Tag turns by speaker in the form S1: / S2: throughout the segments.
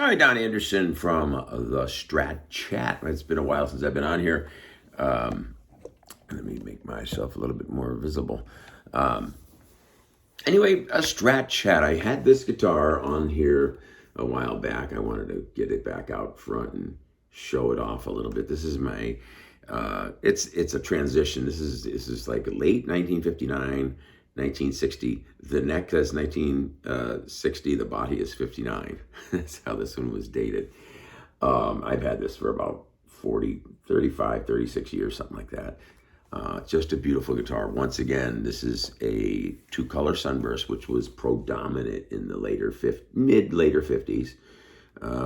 S1: Hi, Don Anderson from the Strat Chat. It's been a while since I've been on here. Um, Let me make myself a little bit more visible. Um, anyway, a Strat Chat. I had this guitar on here a while back. I wanted to get it back out front and show it off a little bit. This is my. It's a transition. This is like late 1959. 1960. The neck says 1960. The body is 59. That's how this one was dated. I've had this for about 40, 35, 36 years, something like that. Just a beautiful guitar. Once again, this is a two-color sunburst, which was predominant in the mid-later 50s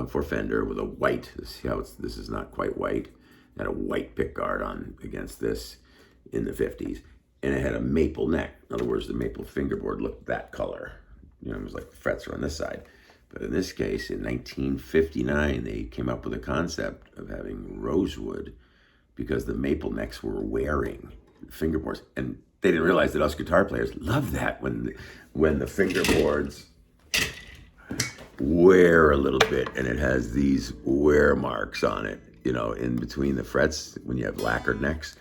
S1: for Fender with a white. See how this is not quite white. It had a white pickguard on against this in the 50s. And it had a maple neck. In other words, the maple fingerboard looked that color. You know, it was like the frets are on this side. But in this case, in 1959, they came up with a concept of having rosewood because the maple necks were wearing fingerboards. And they didn't realize that us guitar players love that when the fingerboards wear a little bit and it has these wear marks on it, you know, in between the frets when you have lacquered necks.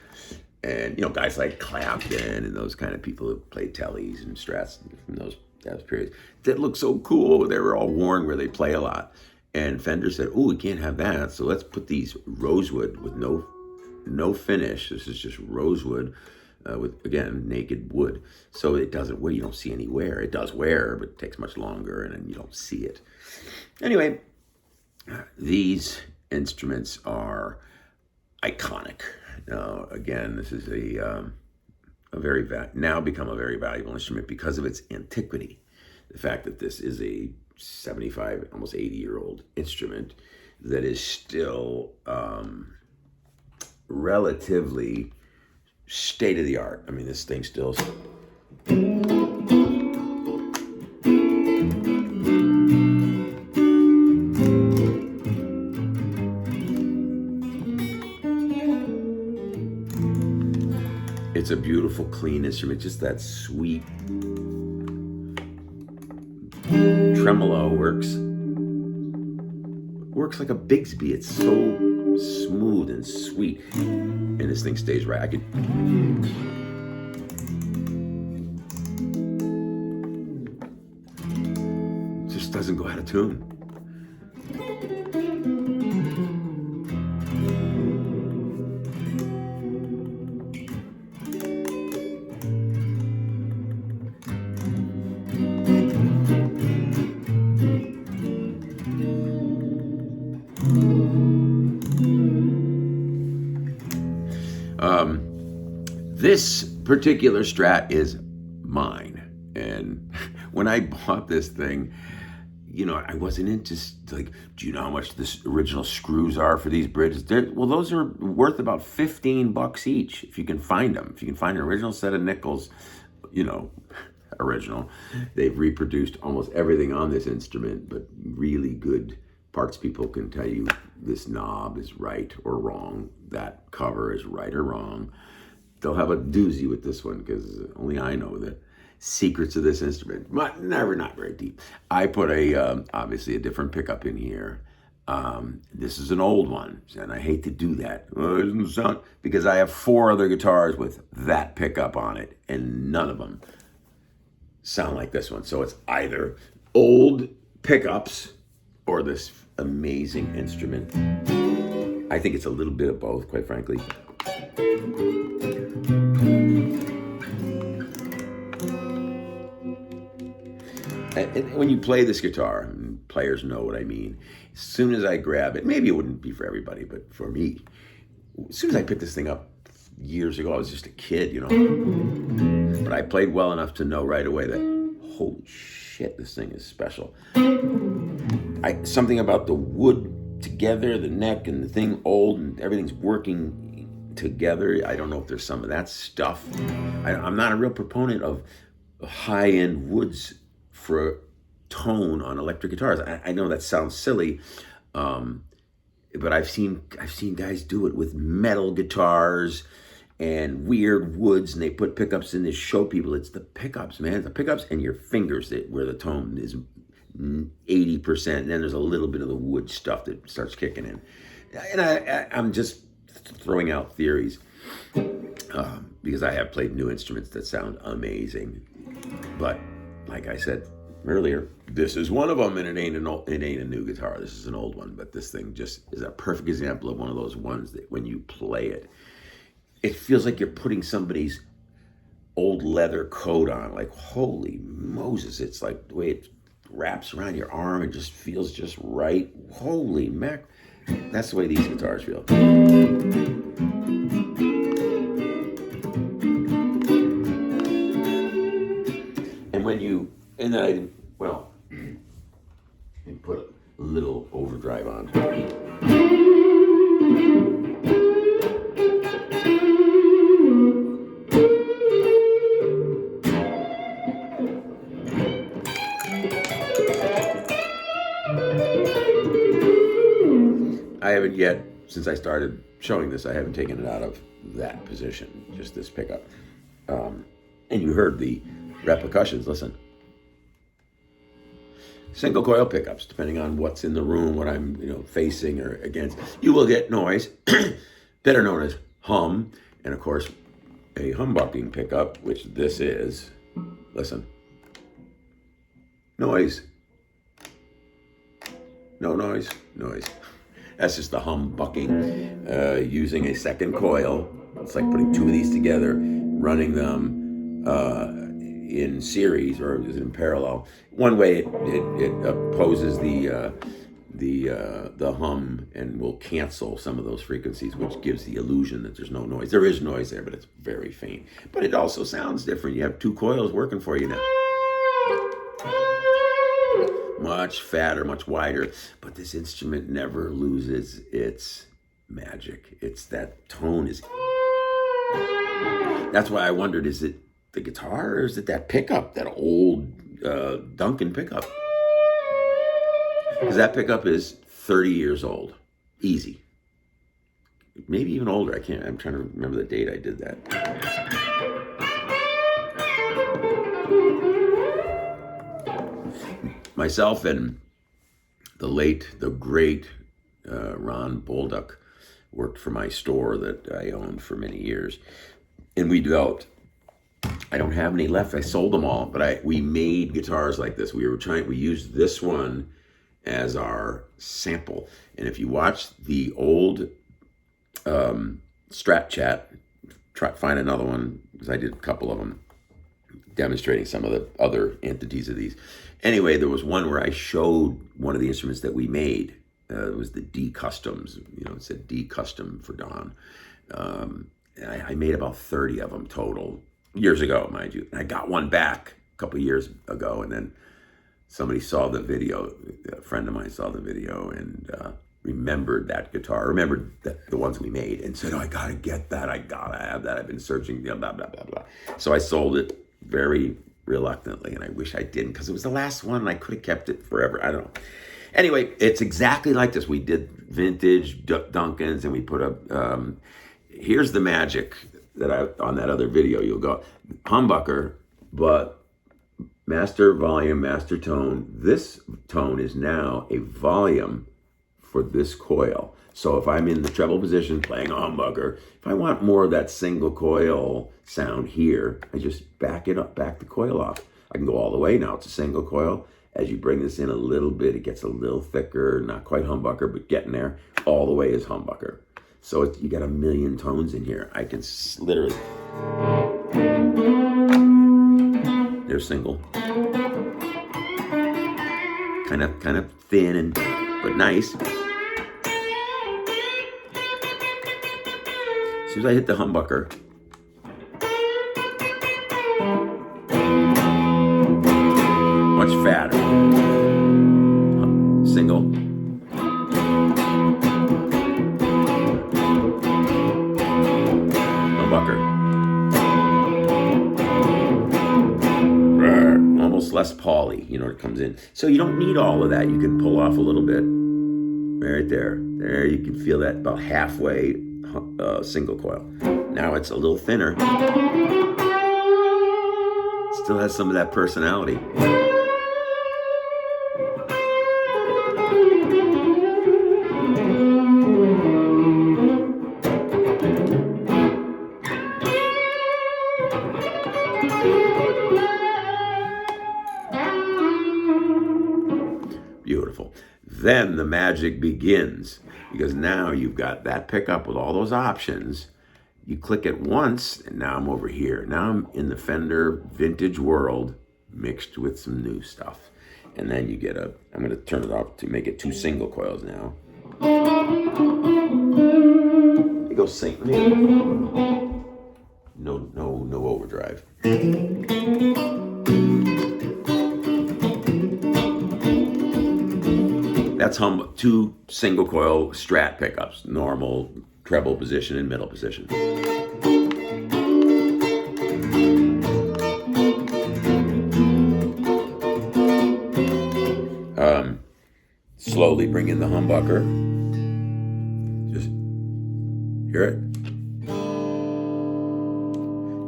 S1: And, you know, guys like Clapton and those kind of people who played tellies and strats from those periods that look so cool. They were all worn where they play a lot. And Fender said, oh, we can't have that. So let's put these rosewood with no finish. This is just rosewood with, again, naked wood. So it doesn't wear. You don't see any wear. It does wear, but it takes much longer and then you don't see it. Anyway, these instruments are iconic. Now, again, this is now become a very valuable instrument because of its antiquity. The fact that this is a 75, almost 80-year-old instrument that is still relatively state-of-the-art. I mean, this thing still... It's a beautiful, clean instrument, just that sweet tremolo works like a Bigsby. It's so smooth and sweet, and this thing stays right. It just doesn't go out of tune. This particular Strat is mine. And when I bought this thing, you know, I wasn't into, like, do you know how much the original screws are for these bridges? Well, those are worth about $15 each if you can find them. If you can find an original set of nickels, you know, original. They've reproduced almost everything on this instrument, but really good parts people can tell you this knob is right or wrong, that cover is right or wrong. They'll have a doozy with this one because only I know the secrets of this instrument. But not very deep. I put obviously a different pickup in here. This is an old one, and I hate to do that. It doesn't sound, because I have 4 other guitars with that pickup on it, and none of them sound like this one. So it's either old pickups or this amazing instrument. I think it's a little bit of both, quite frankly. And when you play this guitar, and players know what I mean, as soon as I grab it, maybe it wouldn't be for everybody, but for me, as soon as I picked this thing up years ago, I was just a kid, you know. But I played well enough to know right away that, holy shit, this thing is special. Something about the wood together, the neck and the thing old, and everything's working together. I don't know if there's some of that stuff. I'm not a real proponent of high-end woods for tone on electric guitars. I know that sounds silly, but I've seen guys do it with metal guitars and weird woods, and they put pickups in to show people it's the pickups, man. It's the pickups and your fingers where the tone is 80%, and then there's a little bit of the wood stuff that starts kicking in. And I'm just throwing out theories because I have played new instruments that sound amazing. But like I said earlier, this is one of them, and it ain't a new guitar. This is an old one, but this thing just is a perfect example of one of those ones that when you play it, it feels like you're putting somebody's old leather coat on. Like, holy Moses, it's like the way it wraps around your arm and just feels just right. Holy mac. That's the way these guitars feel. And when you, and then I, well, and put a little overdrive on. I haven't yet, since I started showing this, I haven't taken it out of that position, just this pickup. And you heard the repercussions, listen. Single coil pickups, depending on what's in the room, what I'm facing or against. You will get noise, better known as hum, and of course, a humbucking pickup, which this is. Listen. Noise. No noise, noise. That's just the humbucking, using a second coil. It's like putting two of these together, running them in series or in parallel. One way it opposes the hum and will cancel some of those frequencies, which gives the illusion that there's no noise. There is noise there, but it's very faint. But it also sounds different. You have two coils working for you now. Much fatter, much wider, but this instrument never loses its magic. It's that tone is. That's why I wondered, is it the guitar or is it that pickup, that old Duncan pickup? Because that pickup is 30 years old, easy. Maybe even older. I'm trying to remember the date I did that. Myself and the great Ron Bolduc worked for my store that I owned for many years. And we developed, I don't have any left, I sold them all, but we made guitars like this. We used this one as our sample. And if you watch the old Strat Chat, find another one, because I did a couple of them, demonstrating some of the other entities of these. Anyway, there was one where I showed one of the instruments that we made. It was the D Customs. It said D Custom for Don. And I made about 30 of them total, years ago, mind you. And I got one back a couple of years ago, and then somebody saw the video. A friend of mine saw the video and remembered that guitar, remembered the ones we made, and said, "Oh, I gotta get that. I gotta have that. I've been searching, blah, blah, blah, blah." So I sold it very reluctantly, and I wish I didn't, because it was the last one and I could have kept it forever. I don't know. Anyway, it's exactly like this. We did vintage Duncans, and we put a here's the magic that on that other video. You'll go humbucker, but master volume, master tone. This tone is now a volume for this coil. So if I'm in the treble position playing a humbucker, if I want more of that single coil sound here, I just back it up, back the coil off. I can go all the way now. It's a single coil. As you bring this in a little bit, it gets a little thicker, not quite humbucker, but getting there. All the way is humbucker. So you got a million tones in here. I can literally. There's single. Kind of thin but nice. As soon as I hit the humbucker, much fatter. Single. Humbucker. Almost less poly, it comes in. So you don't need all of that. You can pull off a little bit. Right there. There, you can feel that about halfway single coil. Now it's a little thinner. Still has some of that personality. Beautiful. Then the magic begins, because now you've got that pickup with all those options. You click it once, and now I'm over here. Now I'm in the Fender vintage world mixed with some new stuff. And then you get I'm going to turn it off to make it 2 single coils now. You go sing. No overdrive. That's 2 single coil Strat pickups, normal treble position and middle position. Slowly bring in the humbucker. Just hear it.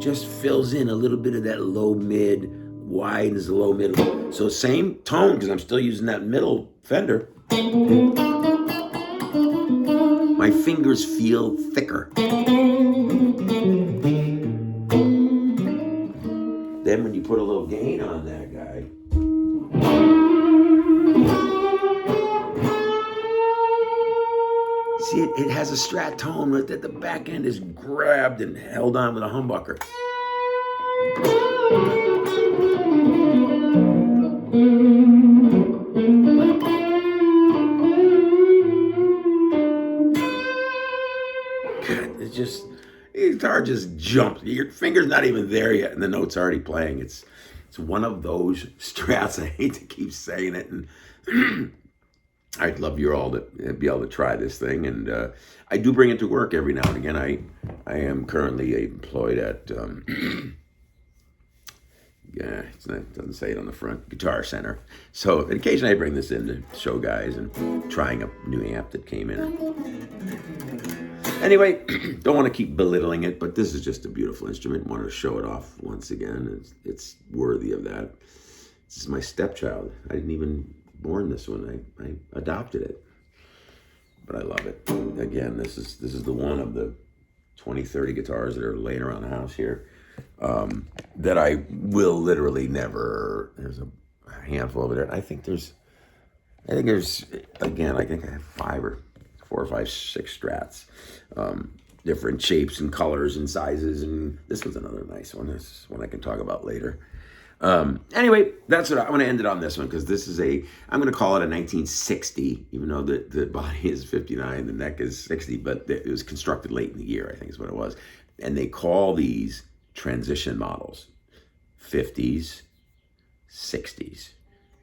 S1: Just fills in a little bit of that low mid, widens the low mid. So same tone, because I'm still using that middle Fender. My fingers feel thicker. Then when you put a little gain on that guy, see, it has a Strat tone that the back end is grabbed and held on with a humbucker. The guitar just jumps. Your finger's not even there yet, and the note's already playing. It's one of those Strats. I hate to keep saying it, and I'd love you all to be able to try this thing. And I do bring it to work every now and again. I am currently employed at it doesn't say it on the front, Guitar Center. So occasionally I bring this in to show guys and trying a new amp that came in. Anyway, don't want to keep belittling it, but this is just a beautiful instrument. Want to show it off once again. It's worthy of that. This is my stepchild. I didn't even born this one. I adopted it, but I love it. Again, this is the one of the 20, 30 guitars that are laying around the house here that I will literally never. There's a handful over there. I think there's again. I think I have 4 or 5, 6 Strats, different shapes and colors and sizes, and this was another nice one. This is one I can talk about later. Anyway, that's what I'm going to end it on this one, because this is I'm going to call it a 1960, even though the body is 59, the neck is 60, but it was constructed late in the year, I think is what it was. And they call these transition models 50s, 60s.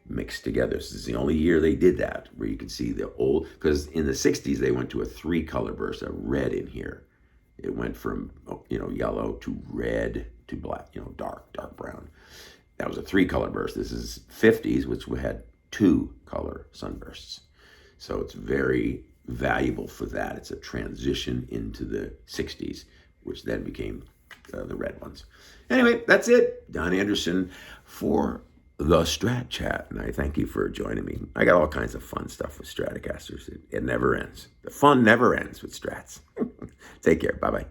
S1: Mixed together. This is the only year they did that, where you can see the old, because in the 60s they went to a 3-color burst, a red in here. It went from yellow to red to black, dark brown. That was a 3-color burst. This is 50s, which had 2-color sunbursts. So it's very valuable for that. It's a transition into the 60s, which then became the red ones. Anyway, that's it. Don Anderson for the Strat Chat, and I thank you for joining me. I got all kinds of fun stuff with Stratocasters. It never ends. The fun never ends with Strats. Take care. Bye-bye.